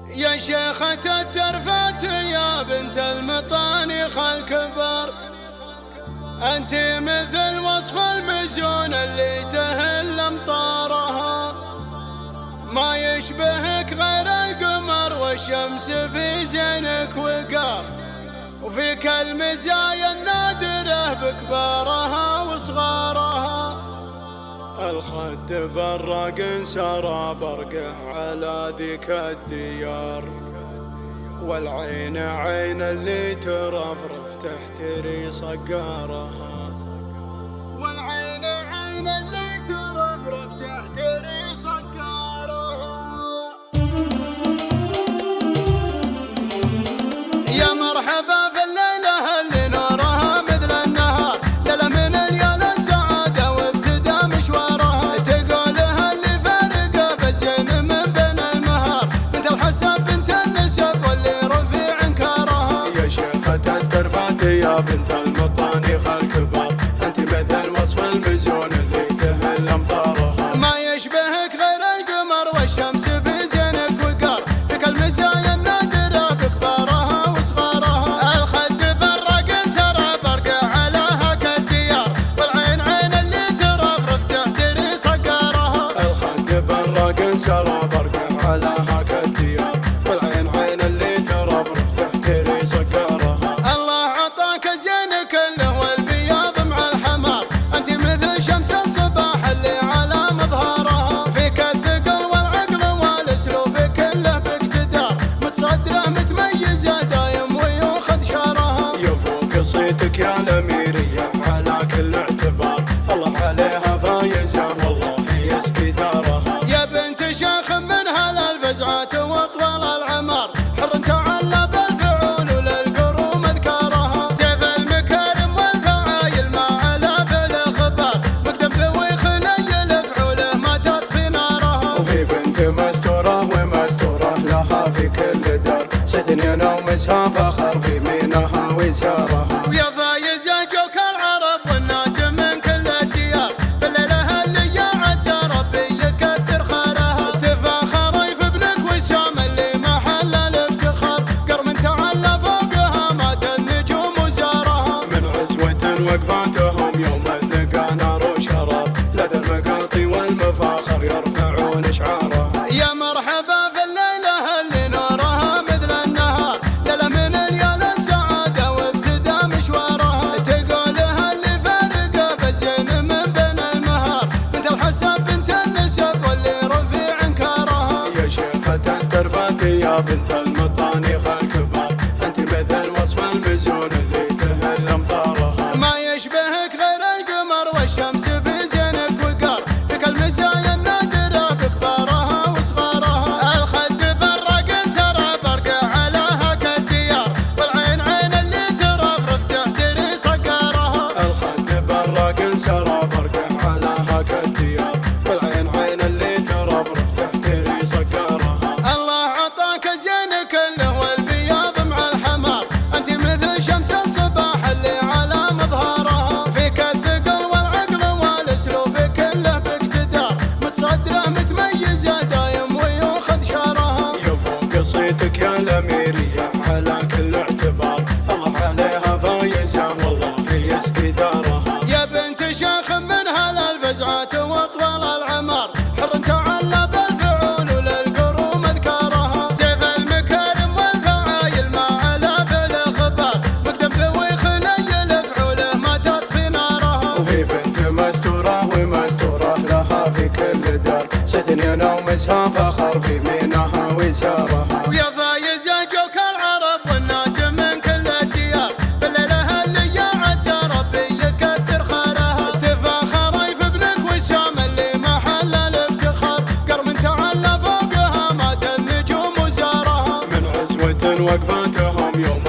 يا شيخة الترفات يا بنت المطانيخ الكبار، أنت مثل وصف المجون اللي تهل أمطارها، ما يشبهك غير القمر والشمس في زينك وقار، وفيك المزايا النادرة بكبارها وصغارها. الخد براق سرى برقه على ذيك الديار، والعين عين اللي ترفرف تحتري صقارها، والعين عين اللي ترفرف تحتري صقارها. يا مرحبا في الليلة اللي نورها مثل النهار، ليلة من ليال السعادة وابتدى مشوارها، تقولها اللي فارقة بالزين من بين المهار، بنت الحسب بنت النسب واللي رفيع انكارها. يا شيخة الترفات يا بنت المطانيخ الكبار، انت مثل وصف المزون اللي تهل امطارها، ما يشبهك غير القمر والشمس في زينك وقار، فيك المزايا النادرة بكبارها وصغارها. الخد براق سرى برقه على هاك الديار، والعين عين اللي ترفرف تحتري صقارها. الخد براق سرى برقه على هاك الديار، والعين عين اللي ترفرف تحتري صقارها. الله عطاك الزين كله والبياض مع الحمار، انت مثل شمس الصباح اللي على مظهرها، فيك الثقل والعقل والاسلوب كله باقتدار، متصدره متميزه دايم ويوخذ شارها. يفوق صيتك يا الاميريه على كل اعتبار، الله عليها فايزه والله يسقي دارها. يا بنت شيخ من هالفزعات واطول العمار، حر تعلى بالفعول وللقروم اذكارها، سيف المكارم والفعايل ما على في الخبار، مكتب ويخلي الفعوله ما تطفي نارها. وهي بنت مستوره ومستوره لها في كل دار، ستنين ومسها فخر في يمينها ويسارها. ويا فايزة جوك العرب والناس من كل الديار، في الليلة اللي يا عسى ربي يكثر خيرها، تفاخري في ابنك وسام اللي محل الافتخار، قرم تعلى فوقها مات النجوم وزارها. من عزوة وقفاتهم يوم اللقى نار وشراب، لدى المقاطي والمفاخر يرفعون اشعارها. يا مرحبا في الليلة اللي نورها مثل النهار، ليلة من ليال السعادة وابتدى مشوارها، تقولها اللي فارقة بالزين من بين المهار، بنت الحسب بنت النسب واللي رفيع انكارها. يا شيخة الترفات يا بنت المطانيخ الكبار، انت مثل وصف المزون اللي تهل امطارها، ما يشبهك غير القمر والشمس في زينك وقار، فيك المزايا النادرة بكبارها وصغارها. الخد براق سرى برقه على هاك الديار، والعين عين اللي ترفرف تحتري صقارها. الخد براق سرى برقه على هاك الديار، والعين عين اللي ترفرف تحتري صقارها. الله عطاك الزين كله والبياض مع الحمار، انت مثل شمس الصباح اللي على مظهرها، فيك الثقل والعقل والاسلوب كله باقتدار، متصدره متميزه دايم ويوخذ شارها. يفوق صيتك يا الاميريه على كل اعتبار، الله عليها فايزه والله يسقي دارها. يا بنت شيخ من هالفزعات واطول العمار، حر تعلى بالفعول وللقروم اذكارها، سيف المكارم والفعايل ما على في الخبار، مكتب ويخلي الفعوله ما تطفي نارها. وهي بنت مستوره ومستوره لها في كل دار، ستنين ومسها فخر في يمينها ويسارها. ويا فايزة جوك العرب والناس من كل الديار، في الليلة اللي يا عسى ربي يكثر خيرها، تفاخري في ابنك وسام اللي محل الافتخار، قرم تعلى فوقها مات النجوم وزارها. من عزوة وقفاتهم يوم